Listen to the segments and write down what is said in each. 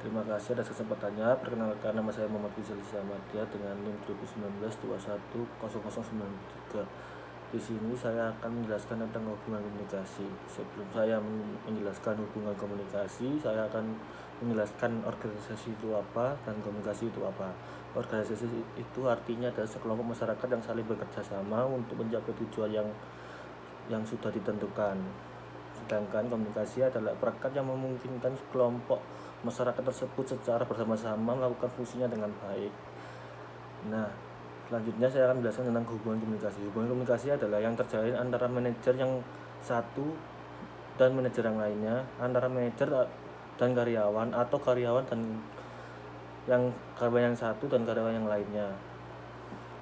Terima kasih atas kesempatannya. Perkenalkan, nama saya Muhammad Rizal Zamadia dengan NIM 2019-21-0093. Di sini saya akan menjelaskan tentang hubungan komunikasi. Sebelum saya menjelaskan hubungan komunikasi, saya akan menjelaskan organisasi itu apa dan komunikasi itu apa. Organisasi itu artinya adalah sekelompok masyarakat yang saling bekerja sama untuk mencapai tujuan yang sudah ditentukan. Sedangkan komunikasi adalah perangkat yang memungkinkan kelompok masyarakat tersebut secara bersama-sama melakukan fungsinya dengan baik. Nah, selanjutnya saya akan menjelaskan tentang hubungan komunikasi. Hubungan komunikasi adalah yang terjalin antara manajer yang satu dan manajer yang lainnya, antara manajer dan karyawan, atau karyawan yang satu dan karyawan yang lainnya.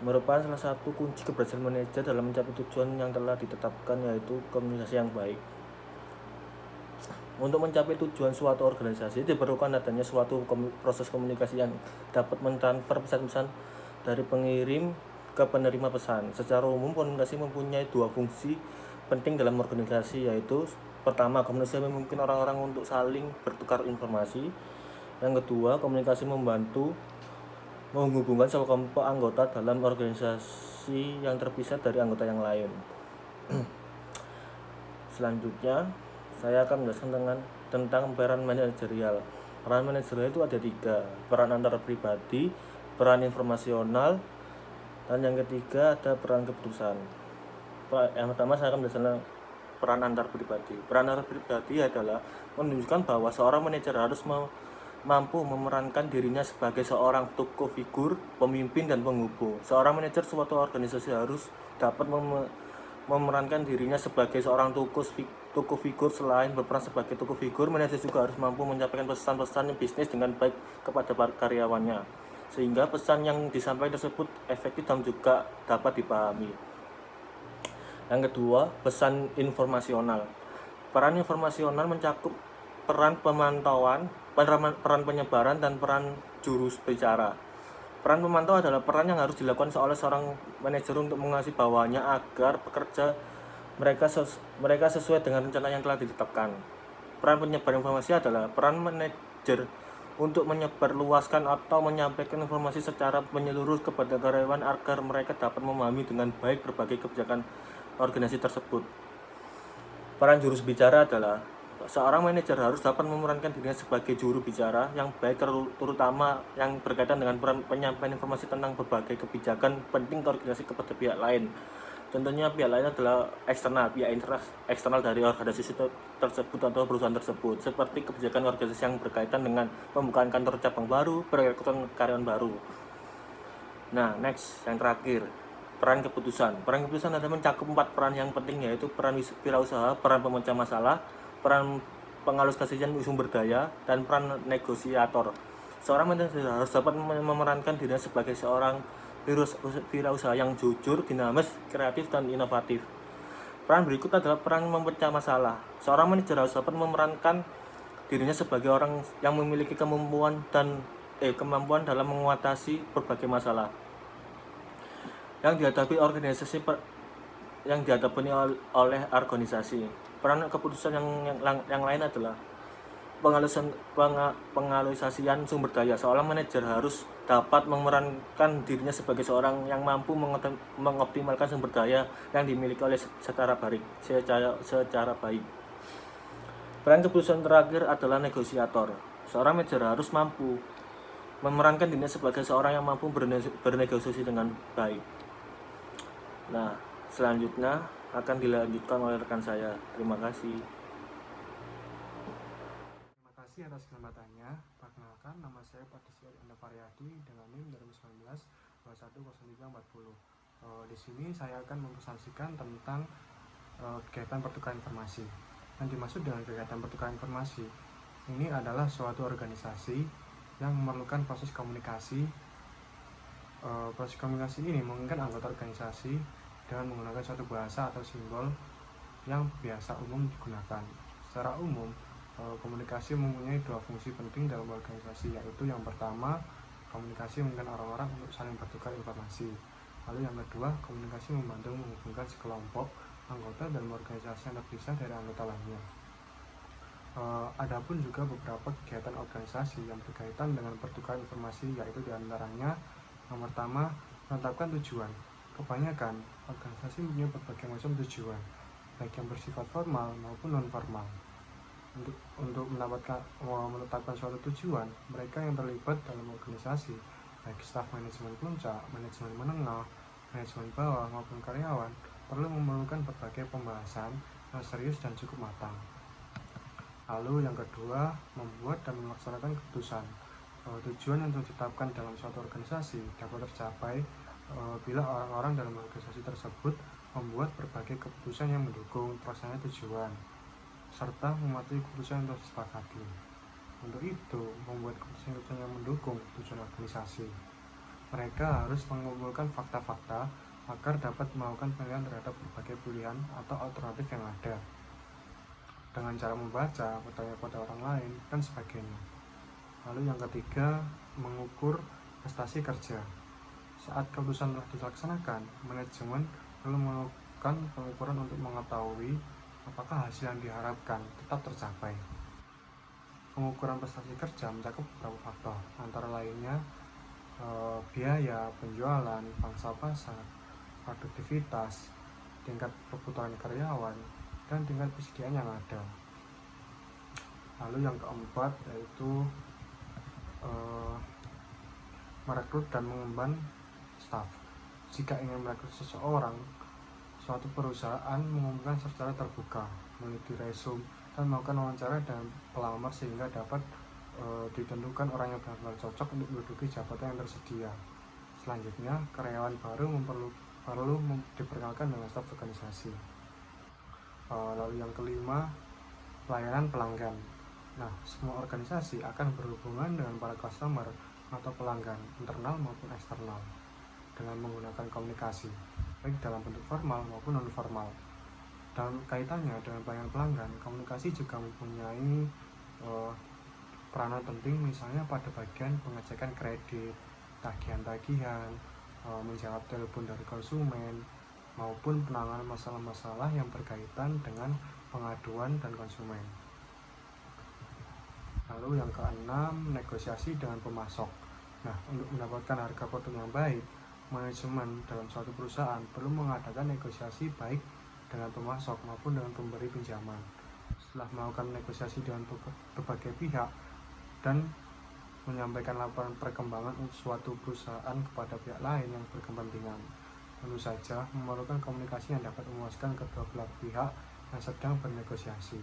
Merupakan salah satu kunci keberhasilan manajer dalam mencapai tujuan yang telah ditetapkan, yaitu komunikasi yang baik. Untuk mencapai tujuan suatu organisasi diperlukan adanya suatu proses komunikasi yang dapat mentransfer pesan-pesan dari pengirim ke penerima pesan. Secara umum, komunikasi mempunyai dua fungsi penting dalam organisasi, yaitu pertama, komunikasi memungkinkan orang-orang untuk saling bertukar informasi. Yang kedua, komunikasi membantu menghubungkan sekelompok anggota dalam organisasi yang terpisah dari anggota yang lain. Selanjutnya, saya akan menjelaskan tentang peran manajerial. Peran manajerial itu ada tiga: peran antar pribadi, peran informasional, dan yang ketiga ada peran keputusan. Yang pertama saya akan menjelaskan peran antar pribadi. Peran antar pribadi adalah menunjukkan bahwa seorang manajer harus mampu memerankan dirinya sebagai seorang tokoh figur, pemimpin, dan penghubung. Seorang manajer suatu organisasi harus dapat memerankan dirinya sebagai seorang tokoh figur. Selain berperan sebagai tokoh figur, manajer juga harus mampu menyampaikan pesan-pesan bisnis dengan baik kepada karyawannya, sehingga pesan yang disampaikan tersebut efektif dan juga dapat dipahami. Yang kedua, pesan informasional. Peran informasional mencakup peran pemantauan, peran penyebaran, dan peran juru bicara. Peran pemantau adalah peran yang harus dilakukan oleh seorang manajer untuk mengawasi bawahannya agar pekerja mereka sesuai dengan rencana yang telah ditetapkan. Peran penyebar informasi adalah peran manajer untuk menyebarluaskan atau menyampaikan informasi secara menyeluruh kepada karyawan agar mereka dapat memahami dengan baik berbagai kebijakan organisasi tersebut. Peran juru bicara adalah seorang manajer harus dapat memerankan dirinya sebagai juru bicara yang baik, terutama yang berkaitan dengan peran penyampaian informasi tentang berbagai kebijakan penting organisasi kepada pihak lain. Contohnya pihak lain adalah pihak eksternal dari organisasi tersebut atau perusahaan tersebut, seperti kebijakan organisasi yang berkaitan dengan pembukaan kantor cabang baru, perekrutan karyawan baru. Nah, next, yang terakhir, peran keputusan. Peran keputusan adalah mencakup 4 peran yang penting, yaitu peran wirausaha, peran pemecah masalah, peran pengalus kasihan sumber daya, dan peran negosiator. Seorang manajer harus dapat memerankan dirinya sebagai seorang wirausaha yang jujur, dinamis, kreatif, dan inovatif. Peran berikut adalah peran memecah masalah. Seorang manajer harus dapat memerankan dirinya sebagai orang yang memiliki kemampuan dalam mengatasi berbagai masalah yang dihadapi oleh organisasi. Peran keputusan yang lain adalah pengalusasian sumber daya. Seorang manajer harus dapat memerankan dirinya sebagai seorang yang mampu mengoptimalkan sumber daya yang dimiliki oleh secara baik. Peran keputusan terakhir adalah negosiator. Seorang manajer harus mampu memerankan dirinya sebagai seorang yang mampu bernegosiasi dengan baik. Nah, selanjutnya akan dilanjutkan oleh rekan saya. Terima kasih. Terima kasih atas kesempatannya. Perkenalkan, nama saya Padisiar Enda Faryadi dengan NIM 2019-210340. Di sini saya akan mempresentasikan tentang kegiatan pertukaran informasi. Yang dimaksud dengan kegiatan pertukaran informasi ini adalah suatu organisasi yang memerlukan proses komunikasi. Proses komunikasi ini memungkinkan anggota organisasi dengan menggunakan suatu bahasa atau simbol yang biasa umum digunakan. Secara umum, komunikasi mempunyai dua fungsi penting dalam organisasi, yaitu yang pertama, komunikasi memungkinkan orang-orang untuk saling bertukar informasi. Lalu yang kedua, komunikasi membantu menghubungkan sekelompok anggota dalam organisasi yang terpisah dari anggota lainnya. Adapun juga beberapa kegiatan organisasi yang berkaitan dengan pertukaran informasi, yaitu diantaranya yang pertama, menetapkan tujuan. Kebanyakan organisasi mempunyai berbagai macam tujuan, baik yang bersifat formal maupun non formal. Untuk menetapkan suatu tujuan, mereka yang terlibat dalam organisasi, baik staf manajemen puncak, manajemen menengah, manajemen bawah maupun karyawan, perlu memerlukan berbagai pembahasan yang serius dan cukup matang. Lalu yang kedua, membuat dan melaksanakan keputusan. Tujuan yang ditetapkan dalam suatu organisasi dapat tercapai bila orang-orang dalam organisasi tersebut membuat berbagai keputusan yang mendukung terlaksananya tujuan, serta mematuhi keputusan yang telah disepakati. Untuk itu, membuat keputusan yang mendukung tujuan organisasi, mereka harus mengumpulkan fakta-fakta agar dapat melakukan penilaian terhadap berbagai pilihan atau alternatif yang ada, dengan cara membaca, bertanya pada orang lain, dan sebagainya. Lalu yang ketiga, mengukur prestasi kerja. Saat keputusan telah dilaksanakan, manajemen perlu melakukan pengukuran untuk mengetahui apakah hasil yang diharapkan tetap tercapai. Pengukuran prestasi kerja mencakup beberapa faktor, antara lainnya biaya, penjualan, pangsa pasar, produktivitas, tingkat kebutuhan karyawan, dan tingkat persediaan yang ada. Lalu yang keempat yaitu merekrut dan mengemban staf. Jika ingin merekrut seseorang, suatu perusahaan mengumumkan secara terbuka, meneliti resume, dan melakukan wawancara dan pelamar sehingga dapat ditentukan orang yang benar-benar cocok untuk menduduki jabatan yang tersedia. Selanjutnya, karyawan baru perlu diperkenalkan dengan staf organisasi. Lalu yang kelima, pelayanan pelanggan. Nah, semua organisasi akan berhubungan dengan para customer atau pelanggan, internal maupun eksternal, dengan menggunakan komunikasi, baik dalam bentuk formal maupun non-formal. Dalam kaitannya dengan pelayanan pelanggan, komunikasi juga mempunyai peranan penting, misalnya pada bagian pengecekan kredit, tagihan-tagihan, menjawab telepon dari konsumen, maupun penanganan masalah-masalah yang berkaitan dengan pengaduan dan konsumen. Lalu yang keenam, negosiasi dengan pemasok. Nah, untuk mendapatkan harga produk yang baik, manajemen dalam suatu perusahaan perlu mengadakan negosiasi baik dengan pemasok maupun dengan pemberi pinjaman. Setelah melakukan negosiasi dengan berbagai pihak dan menyampaikan laporan perkembangan suatu perusahaan kepada pihak lain yang berkepentingan, tentu saja memerlukan komunikasi yang dapat memuaskan kedua belah pihak yang sedang bernegosiasi.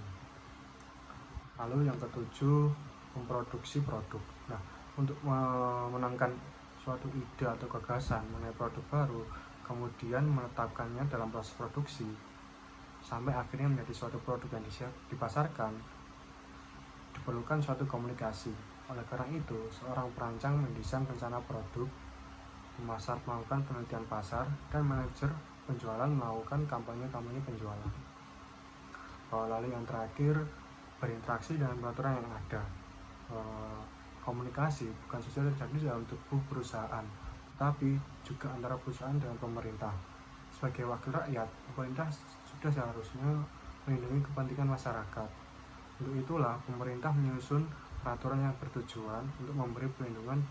Lalu yang ketujuh, memproduksi produk. Nah, untuk memenangkan suatu ide atau gagasan mengenai produk baru, kemudian menetapkannya dalam proses produksi sampai akhirnya menjadi suatu produk yang dipasarkan, diperlukan suatu komunikasi. Oleh karena itu, seorang perancang mendesain rencana produk, pemasar melakukan penelitian pasar, dan manajer penjualan melakukan kampanye penjualan. Lalu yang terakhir, berinteraksi dengan peraturan yang ada. Komunikasi bukan saja terjadi dalam tubuh perusahaan, tapi juga antara perusahaan dengan pemerintah. Sebagai wakil rakyat, pemerintah sudah seharusnya melindungi kepentingan masyarakat. Untuk itulah pemerintah menyusun peraturan yang bertujuan untuk memberi perlindungan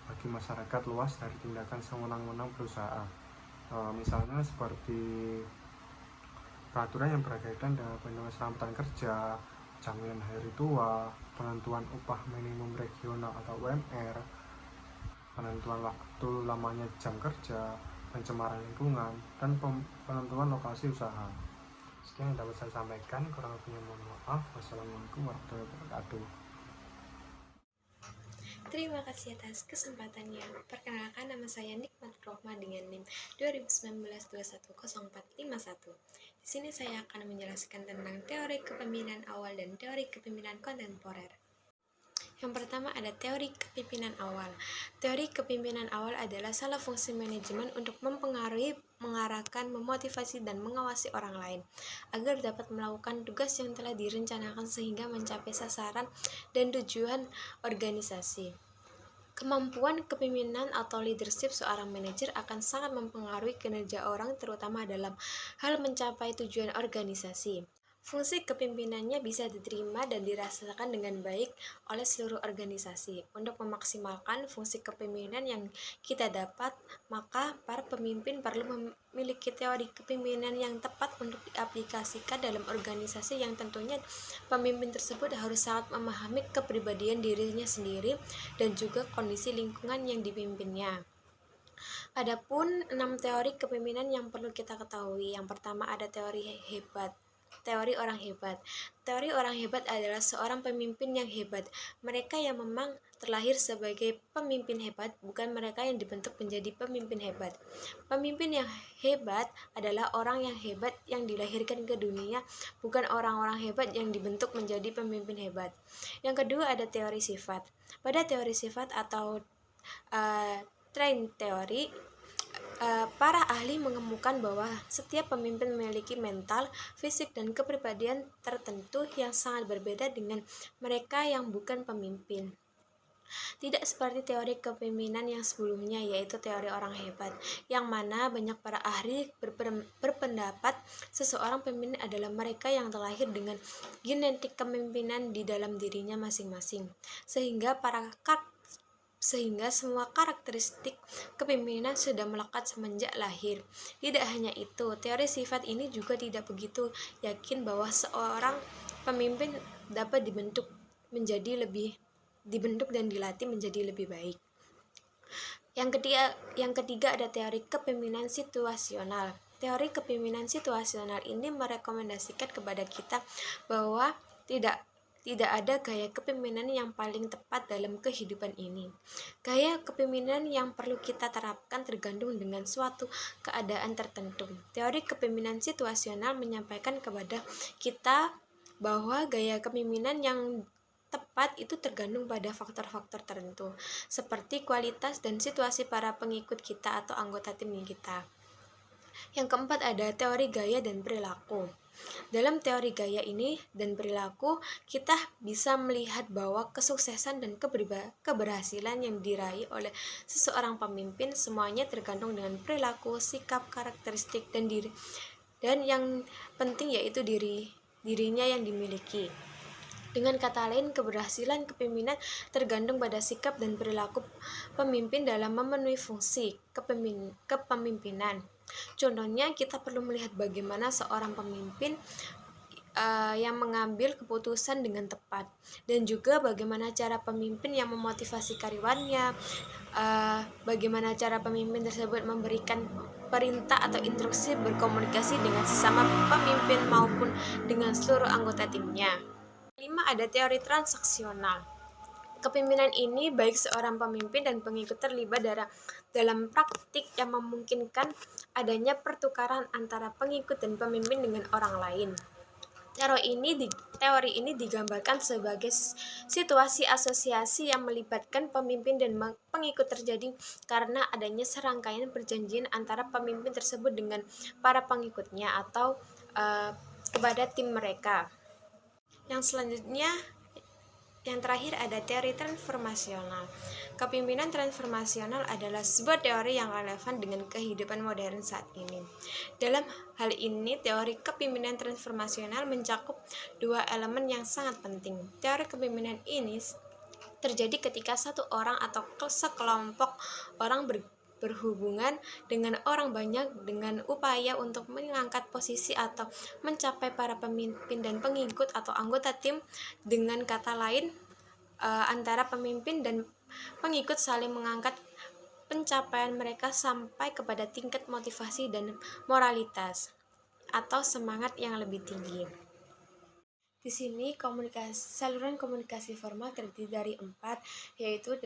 bagi masyarakat luas dari tindakan sewenang-wenang perusahaan. Misalnya seperti peraturan yang berkaitan dengan perlindungan keselamatan kerja, jaminan hari tua, penentuan upah minimum regional atau UMR, penentuan waktu lamanya jam kerja, pencemaran lingkungan, dan penentuan lokasi usaha. Sekian yang dapat saya sampaikan, kurang lebihnya mohon maaf. Wassalamualaikum warahmatullahi wabarakatuh. Terima kasih atas kesempatannya. Perkenalkan, nama saya Nikmat Rohma dengan NIM 2019-210451. Di sini saya akan menjelaskan tentang teori kepemimpinan awal dan teori kepemimpinan kontemporer. Yang pertama ada teori kepemimpinan awal. Teori kepemimpinan awal adalah salah fungsi manajemen untuk mempengaruhi, mengarahkan, memotivasi, dan mengawasi orang lain agar dapat melakukan tugas yang telah direncanakan sehingga mencapai sasaran dan tujuan organisasi. Kemampuan kepemimpinan atau leadership seorang manajer akan sangat mempengaruhi kinerja orang, terutama dalam hal mencapai tujuan organisasi. Fungsi kepimpinannya bisa diterima dan dirasakan dengan baik oleh seluruh organisasi. Untuk memaksimalkan fungsi kepemimpinan yang kita dapat, maka para pemimpin perlu memiliki teori kepemimpinan yang tepat untuk diaplikasikan dalam organisasi, yang tentunya pemimpin tersebut harus sangat memahami kepribadian dirinya sendiri dan juga kondisi lingkungan yang dipimpinnya. Adapun 6 teori kepemimpinan yang perlu kita ketahui. Yang pertama ada teori hebat. Teori orang hebat. Teori orang hebat adalah seorang pemimpin yang hebat. Mereka yang memang terlahir sebagai pemimpin hebat, bukan mereka yang dibentuk menjadi pemimpin hebat. Pemimpin yang hebat adalah orang yang hebat yang dilahirkan ke dunia, bukan orang-orang hebat yang dibentuk menjadi pemimpin hebat. Yang kedua ada teori sifat. Pada teori sifat atau train teori, para ahli mengemukan bahwa setiap pemimpin memiliki mental, fisik, dan kepribadian tertentu yang sangat berbeda dengan mereka yang bukan pemimpin. Tidak seperti teori kepemimpinan yang sebelumnya, yaitu teori orang hebat, yang mana banyak para ahli berpendapat seseorang pemimpin adalah mereka yang terlahir dengan genetik kepemimpinan di dalam dirinya masing-masing, sehingga semua karakteristik kepemimpinan sudah melekat semenjak lahir. Tidak hanya itu, teori sifat ini juga tidak begitu yakin bahwa seorang pemimpin dapat dibentuk dan dilatih menjadi lebih baik. Yang ketiga ada teori kepemimpinan situasional. Teori kepemimpinan situasional ini merekomendasikan kepada kita bahwa tidak ada gaya kepemimpinan yang paling tepat dalam kehidupan ini. Gaya kepemimpinan yang perlu kita terapkan tergantung dengan suatu keadaan tertentu. Teori kepemimpinan situasional menyampaikan kepada kita bahwa gaya kepemimpinan yang tepat itu tergantung pada faktor-faktor tertentu, seperti kualitas dan situasi para pengikut kita atau anggota tim kita. Yang keempat ada teori gaya dan perilaku. Dalam teori gaya ini dan perilaku, kita bisa melihat bahwa kesuksesan dan keberhasilan yang diraih oleh seseorang pemimpin semuanya tergantung dengan perilaku, sikap, karakteristik, dan yang penting yaitu dirinya yang dimiliki. Dengan kata lain, keberhasilan kepemimpinan tergantung pada sikap dan perilaku pemimpin dalam memenuhi fungsi kepemimpinan. Contohnya, kita perlu melihat bagaimana seorang pemimpin yang mengambil keputusan dengan tepat, dan juga bagaimana cara pemimpin yang memotivasi karyawannya, bagaimana cara pemimpin tersebut memberikan perintah atau instruksi, berkomunikasi dengan sesama pemimpin maupun dengan seluruh anggota timnya. 5. Ada teori transaksional. Kepemimpinan ini baik seorang pemimpin dan pengikut terlibat dalam praktik yang memungkinkan adanya pertukaran antara pengikut dan pemimpin dengan orang lain. Teori ini digambarkan sebagai situasi asosiasi yang melibatkan pemimpin dan pengikut terjadi karena adanya serangkaian perjanjian antara pemimpin tersebut dengan para pengikutnya atau kepada tim mereka. Yang selanjutnya, yang terakhir ada teori transformasional. Kepemimpinan transformasional adalah sebuah teori yang relevan dengan kehidupan modern saat ini. Dalam hal ini, teori kepemimpinan transformasional mencakup 2 elemen yang sangat penting. Teori kepemimpinan ini terjadi ketika satu orang atau sekelompok orang berhubungan dengan orang banyak dengan upaya untuk mengangkat posisi atau mencapai para pemimpin dan pengikut atau anggota tim. Dengan kata lain, antara pemimpin dan pengikut saling mengangkat pencapaian mereka sampai kepada tingkat motivasi dan moralitas atau semangat yang lebih tinggi. Di sini saluran komunikasi formal terdiri dari 4, yaitu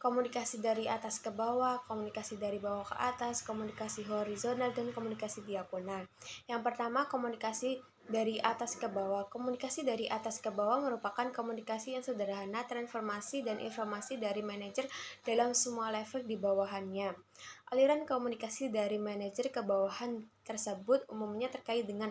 komunikasi dari atas ke bawah, komunikasi dari bawah ke atas, komunikasi horizontal, dan komunikasi diagonal. Yang pertama, komunikasi dari atas ke bawah. Komunikasi dari atas ke bawah merupakan komunikasi yang sederhana, transformasi dan informasi dari manajer dalam semua level di bawahannya. Aliran komunikasi dari manajer ke bawahan tersebut umumnya terkait dengan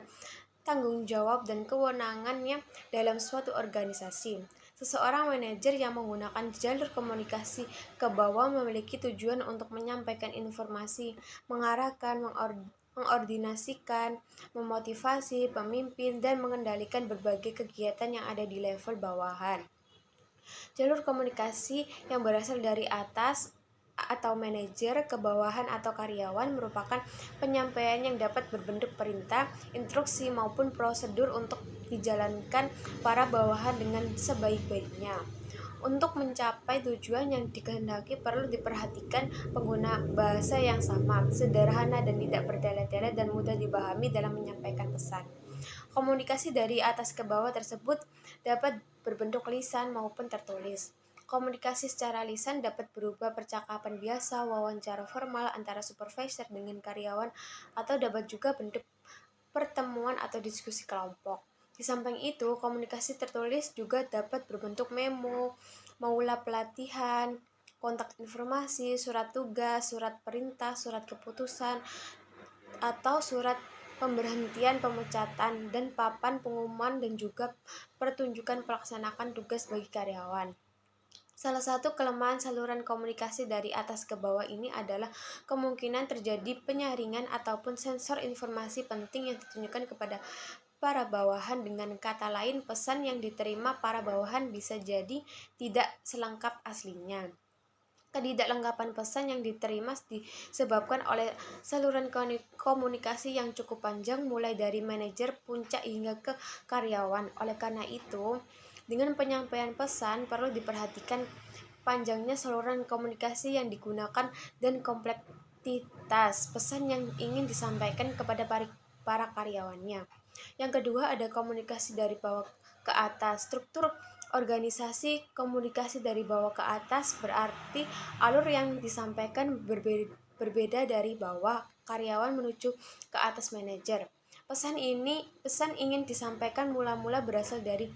tanggung jawab dan kewenangannya dalam suatu organisasi. Seseorang manajer yang menggunakan jalur komunikasi ke bawah memiliki tujuan untuk menyampaikan informasi, mengarahkan, mengordinasikan, memotivasi pemimpin, dan mengendalikan berbagai kegiatan yang ada di level bawahan. Jalur komunikasi yang berasal dari atas atau manajer ke bawahan atau karyawan merupakan penyampaian yang dapat berbentuk perintah, instruksi, maupun prosedur untuk dijalankan para bawahan dengan sebaik-baiknya. Untuk mencapai tujuan yang dikehendaki perlu diperhatikan pengguna bahasa yang sama, sederhana dan tidak bertele-tele dan mudah dipahami dalam menyampaikan pesan. Komunikasi dari atas ke bawah tersebut dapat berbentuk lisan maupun tertulis. Komunikasi secara lisan dapat berupa percakapan biasa, wawancara formal antara supervisor dengan karyawan, atau dapat juga bentuk pertemuan atau diskusi kelompok. Di samping itu, komunikasi tertulis juga dapat berbentuk memo, maula pelatihan, kontak informasi, surat tugas, surat perintah, surat keputusan, atau surat pemberhentian, pemecatan, dan papan pengumuman dan juga pertunjukan pelaksanakan tugas bagi karyawan. Salah satu kelemahan saluran komunikasi dari atas ke bawah ini adalah kemungkinan terjadi penyaringan ataupun sensor informasi penting yang ditunjukkan kepada para bawahan. Dengan kata lain, pesan yang diterima para bawahan bisa jadi tidak selengkap aslinya. Ketidaklengkapan pesan yang diterima disebabkan oleh saluran komunikasi yang cukup panjang mulai dari manajer puncak hingga ke karyawan. Oleh karena itu, dengan penyampaian pesan perlu diperhatikan panjangnya saluran komunikasi yang digunakan dan kompleksitas pesan yang ingin disampaikan kepada para karyawannya. Yang kedua, ada komunikasi dari bawah ke atas. Struktur organisasi komunikasi dari bawah ke atas berarti alur yang disampaikan berbeda dari bawah karyawan menuju ke atas manajer. Pesan ingin disampaikan mula-mula berasal dari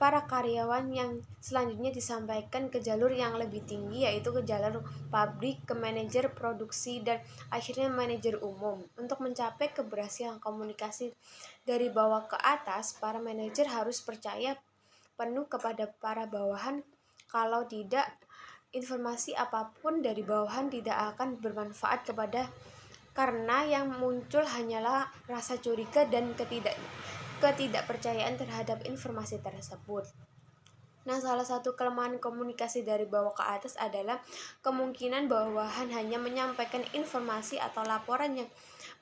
para karyawan yang selanjutnya disampaikan ke jalur yang lebih tinggi, yaitu ke jalur pabrik, ke manajer produksi, dan akhirnya manajer umum. Untuk mencapai keberhasilan komunikasi dari bawah ke atas, para manajer harus percaya penuh kepada para bawahan. Kalau tidak, informasi apapun dari bawahan tidak akan bermanfaat karena yang muncul hanyalah rasa curiga dan ketidakpercayaan terhadap informasi tersebut. Nah, salah satu kelemahan komunikasi dari bawah ke atas adalah kemungkinan bawahan hanya menyampaikan informasi atau laporan yang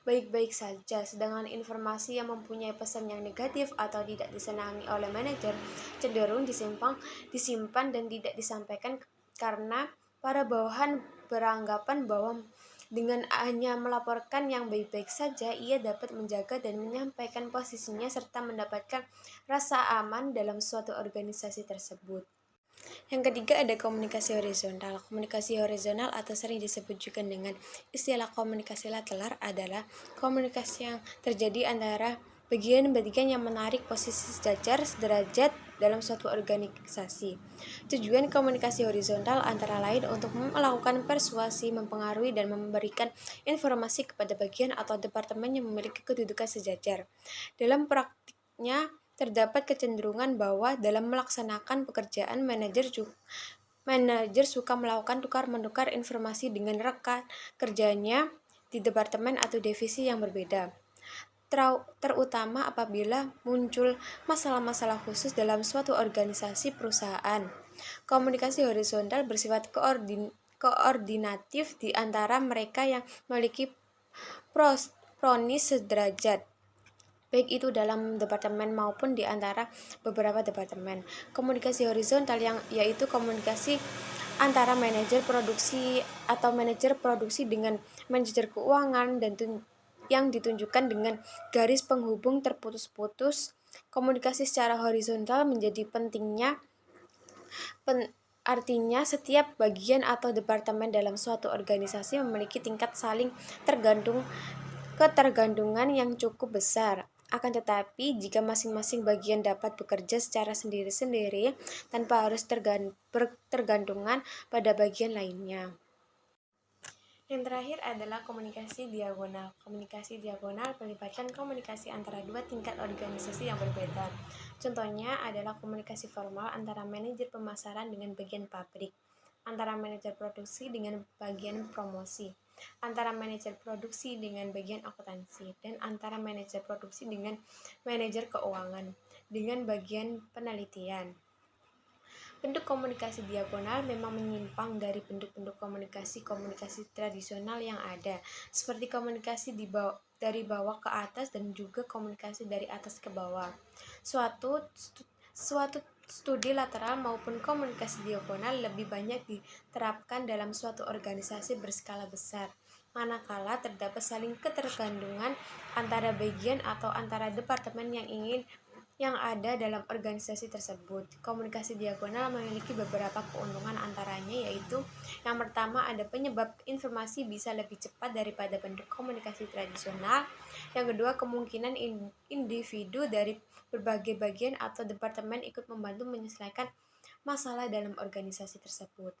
baik-baik saja, sedangkan informasi yang mempunyai pesan yang negatif atau tidak disenangi oleh manajer cenderung disimpan dan tidak disampaikan karena para bawahan beranggapan bahwa dengan hanya melaporkan yang baik-baik saja, ia dapat menjaga dan menyampaikan posisinya serta mendapatkan rasa aman dalam suatu organisasi tersebut. Yang ketiga, ada komunikasi horizontal. Komunikasi horizontal atau sering disebut juga dengan istilah komunikasi lateral adalah komunikasi yang terjadi antara bagian-bagian yang menarik posisi sejajar sederajat dalam suatu organisasi. Tujuan komunikasi horizontal antara lain untuk melakukan persuasi, mempengaruhi, dan memberikan informasi kepada bagian atau departemen yang memiliki kedudukan sejajar. Dalam praktiknya, terdapat kecenderungan bahwa dalam melaksanakan pekerjaan manajer suka melakukan tukar-menukar informasi dengan rekan kerjanya di departemen atau divisi yang berbeda, terutama apabila muncul masalah-masalah khusus dalam suatu organisasi perusahaan. Komunikasi horizontal bersifat koordinatif di antara mereka yang memiliki pronis sederajat, baik itu dalam departemen maupun di antara beberapa departemen. Komunikasi horizontal yaitu komunikasi antara manajer produksi atau manajer produksi dengan manajer keuangan dan yang ditunjukkan dengan garis penghubung terputus-putus. Komunikasi secara horizontal menjadi pentingnya artinya setiap bagian atau departemen dalam suatu organisasi memiliki tingkat saling ketergantungan yang cukup besar. Akan tetapi, jika masing-masing bagian dapat bekerja secara sendiri-sendiri tanpa harus bertergantungan pada bagian lainnya. Yang terakhir adalah komunikasi diagonal. Komunikasi diagonal melibatkan komunikasi antara dua tingkat organisasi yang berbeda. Contohnya adalah komunikasi formal antara manajer pemasaran dengan bagian pabrik, antara manajer produksi dengan bagian promosi, antara manajer produksi dengan bagian akuntansi, dan antara manajer produksi dengan manajer keuangan, dengan bagian penelitian. Bentuk komunikasi diagonal memang menyimpang dari bentuk-bentuk komunikasi tradisional yang ada, seperti komunikasi dari bawah ke atas dan juga komunikasi dari atas ke bawah. Suatu studi lateral maupun komunikasi diagonal lebih banyak diterapkan dalam suatu organisasi berskala besar, manakala terdapat saling ketergantungan antara bagian atau antara departemen yang ada dalam organisasi tersebut. Komunikasi diagonal memiliki beberapa keuntungan, antaranya yaitu yang pertama, ada penyebab informasi bisa lebih cepat daripada bentuk komunikasi tradisional. Yang kedua, kemungkinan individu dari berbagai bagian atau departemen ikut membantu menyelesaikan masalah dalam organisasi tersebut.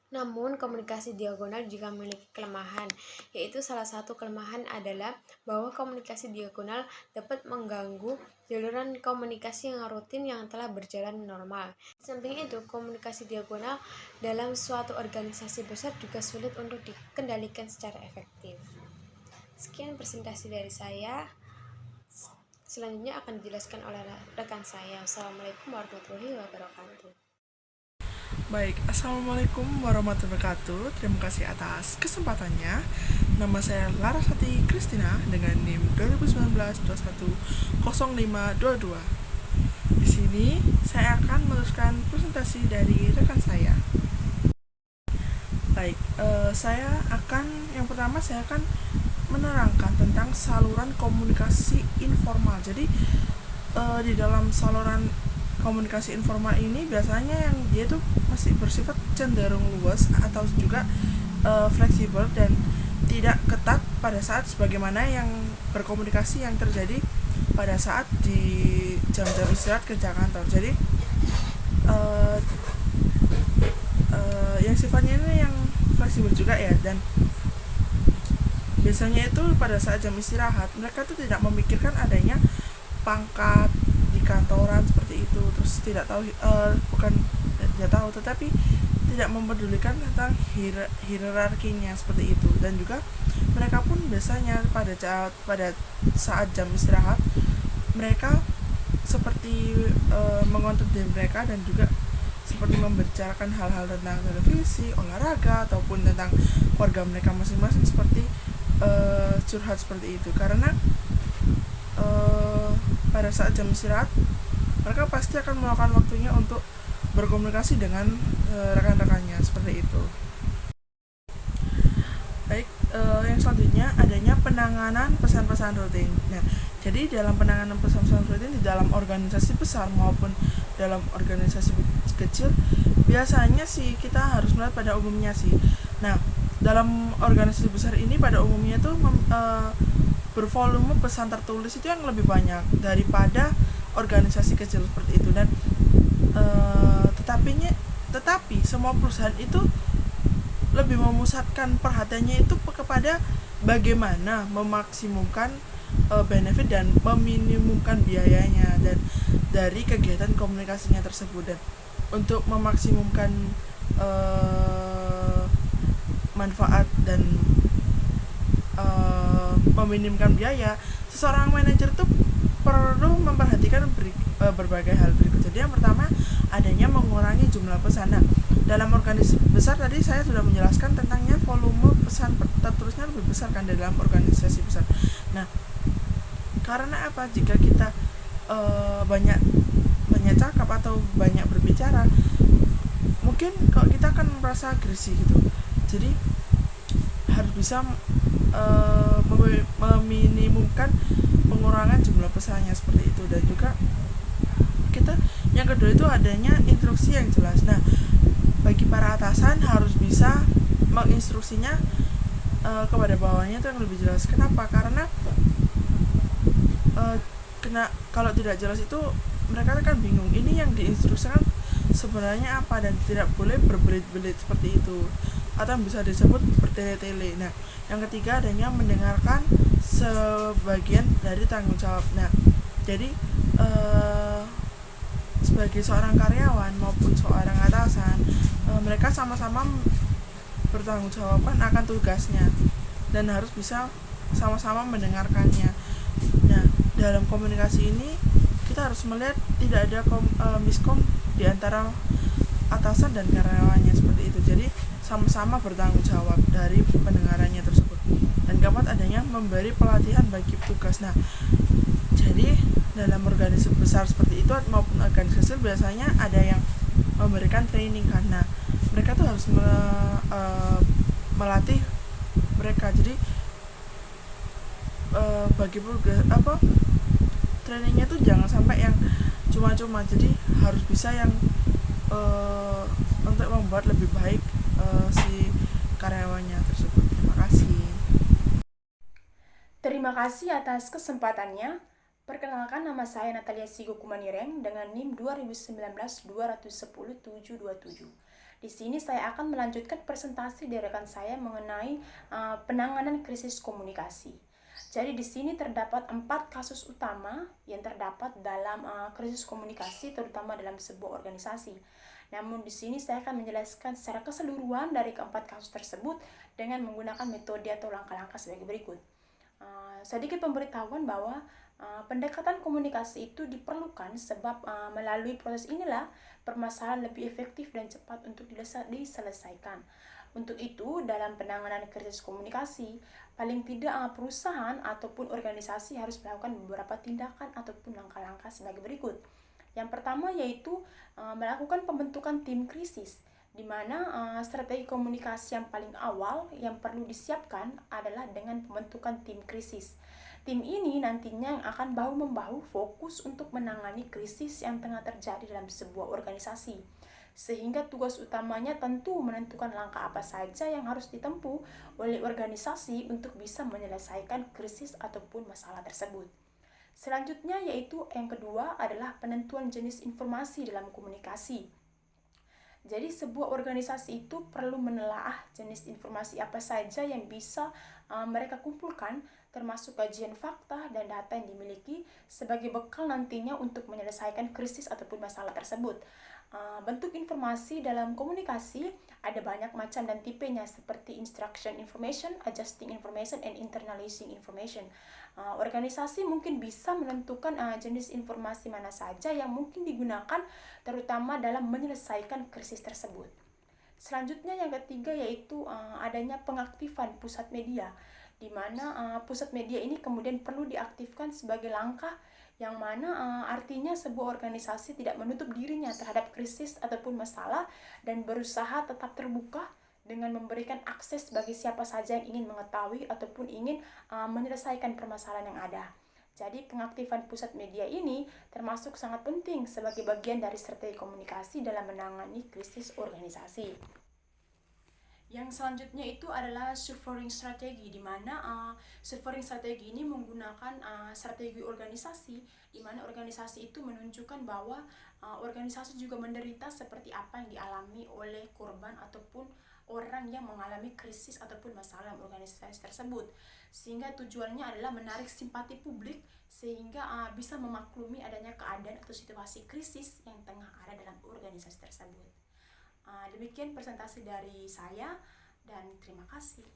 Namun, komunikasi diagonal juga memiliki kelemahan, yaitu salah satu kelemahan adalah bahwa komunikasi diagonal dapat mengganggu jaluran komunikasi yang rutin yang telah berjalan normal. Di samping itu, komunikasi diagonal dalam suatu organisasi besar juga sulit untuk dikendalikan secara efektif. Sekian presentasi dari saya. Selanjutnya akan dijelaskan oleh rekan saya. Assalamualaikum warahmatullahi wabarakatuh. Baik, Assalamualaikum warahmatullahi wabarakatuh. Terima kasih atas kesempatannya. Nama saya Larasati Kristina dengan NIM 2019-210522. Di sini saya akan meneruskan presentasi dari rekan saya. Baik, yang pertama saya akan menerangkan tentang saluran komunikasi informal. Jadi di dalam saluran komunikasi informal ini biasanya yang dia tuh masih bersifat cenderung luas atau juga fleksibel dan tidak ketat pada saat sebagaimana yang berkomunikasi yang terjadi pada saat di jam-jam istirahat kerja kantor. Jadi yang sifatnya ini yang fleksibel juga ya, dan biasanya itu pada saat jam istirahat mereka tuh tidak memikirkan adanya pangkat di kantoran seperti itu, terus tetapi tidak mempedulikan tentang hierarkinya seperti itu. Dan juga mereka pun biasanya pada saat jam istirahat mereka seperti mengontrol diri mereka dan juga seperti membicarakan hal-hal tentang televisi, olahraga ataupun tentang keluarga mereka masing-masing, seperti curhat seperti itu. Karena pada saat jam istirahat mereka pasti akan meluangkan waktunya untuk berkomunikasi dengan rekan-rekannya seperti itu. Baik, yang selanjutnya adanya penanganan pesan-pesan rutin. Nah, jadi dalam penanganan pesan-pesan rutin di dalam organisasi besar maupun dalam organisasi kecil, biasanya sih kita harus melihat pada umumnya sih. Nah, dalam organisasi besar ini pada umumnya itu bervolume pesan tertulis itu yang lebih banyak daripada organisasi kecil seperti itu. Dan tetapi semua perusahaan itu lebih memusatkan perhatiannya itu kepada bagaimana memaksimumkan benefit dan meminimumkan biayanya dan dari kegiatan komunikasinya tersebut. Dan untuk memaksimumkan manfaat dan meminimumkan biaya, seseorang manajer tuh perlu memperhatikan berbagai hal berikut. Jadi yang pertama adanya mengurangi jumlah pesan. Nah, dalam organisasi besar tadi saya sudah menjelaskan tentangnya volume pesan tertulisnya lebih besar kan dalam organisasi besar. Nah, karena apa? Jika kita banyak cakap atau banyak berbicara, mungkin kalau kita akan merasa agresi gitu. Jadi harus bisa meminimumkan pengurangan jumlah pesannya seperti itu. Dan juga yang kedua itu adanya instruksi yang jelas. Nah, bagi para atasan harus bisa menginstruksinya kepada bawahnya itu yang lebih jelas. Kenapa? Karena kalau tidak jelas itu mereka akan bingung ini yang diinstruksikan sebenarnya apa, dan tidak boleh berbelit-belit seperti itu atau bisa disebut bertele-tele. Nah, yang ketiga adanya mendengarkan sebagian dari tanggung jawab. Nah, jadi sebagai seorang karyawan maupun seorang atasan, mereka sama-sama mempertanggungjawabkan akan tugasnya dan harus bisa sama-sama mendengarkannya. Nah, dalam komunikasi ini kita harus melihat tidak ada miskom di antara atasan dan karyawannya seperti itu. Jadi sama-sama bertanggung jawab dari pendengarannya tersebut. Dan keempat adanya memberi pelatihan bagi petugas. Nah, jadi dalam organisasi besar seperti itu maupun organisasi kecil biasanya ada yang memberikan training karena mereka tuh harus melatih mereka. Jadi bagi trainingnya tuh jangan sampai yang cuma-cuma, jadi harus bisa yang untuk membuat lebih baik si karyawannya tersebut. Terima kasih. Terima kasih atas kesempatannya. Perkenalkan, nama saya Natalia Sigukumanireng dengan NIM 2019-210-727. Di sini saya akan melanjutkan presentasi dari rekan saya mengenai penanganan krisis komunikasi. Jadi di sini terdapat 4 kasus utama yang terdapat dalam krisis komunikasi, terutama dalam sebuah organisasi. Namun di sini saya akan menjelaskan secara keseluruhan dari keempat kasus tersebut dengan menggunakan metode atau langkah-langkah sebagai berikut. Sedikit pemberitahuan bahwa pendekatan komunikasi itu diperlukan sebab melalui proses inilah permasalahan lebih efektif dan cepat untuk diselesaikan. Untuk itu, dalam penanganan krisis komunikasi, paling tidak perusahaan ataupun organisasi harus melakukan beberapa tindakan ataupun langkah-langkah sebagai berikut. Yang pertama yaitu melakukan pembentukan tim krisis, di mana strategi komunikasi yang paling awal yang perlu disiapkan adalah dengan pembentukan tim krisis. Tim ini nantinya akan bahu-membahu fokus untuk menangani krisis yang tengah terjadi dalam sebuah organisasi. Sehingga tugas utamanya tentu menentukan langkah apa saja yang harus ditempuh oleh organisasi untuk bisa menyelesaikan krisis ataupun masalah tersebut. Selanjutnya yaitu yang kedua adalah penentuan jenis informasi dalam komunikasi. Jadi sebuah organisasi itu perlu menelaah jenis informasi apa saja yang bisa mereka kumpulkan, termasuk kajian fakta dan data yang dimiliki sebagai bekal nantinya untuk menyelesaikan krisis ataupun masalah tersebut. Bentuk informasi dalam komunikasi ada banyak macam dan tipenya, seperti instruction information, adjusting information, and internalizing information. Organisasi mungkin bisa menentukan jenis informasi mana saja yang mungkin digunakan terutama dalam menyelesaikan krisis tersebut. Selanjutnya yang ketiga yaitu adanya pengaktifan pusat media, di mana pusat media ini kemudian perlu diaktifkan sebagai langkah yang mana artinya sebuah organisasi tidak menutup dirinya terhadap krisis ataupun masalah dan berusaha tetap terbuka dengan memberikan akses bagi siapa saja yang ingin mengetahui ataupun ingin menyelesaikan permasalahan yang ada. Jadi pengaktifan pusat media ini termasuk sangat penting sebagai bagian dari strategi komunikasi dalam menangani krisis organisasi. Yang selanjutnya itu adalah suffering strategi, di mana suffering strategi ini menggunakan strategi organisasi, di mana organisasi itu menunjukkan bahwa organisasi juga menderita seperti apa yang dialami oleh korban ataupun orang yang mengalami krisis ataupun masalah dalam organisasi tersebut, sehingga tujuannya adalah menarik simpati publik sehingga bisa memaklumi adanya keadaan atau situasi krisis yang tengah ada dalam organisasi tersebut. Demikian presentasi dari saya dan terima kasih.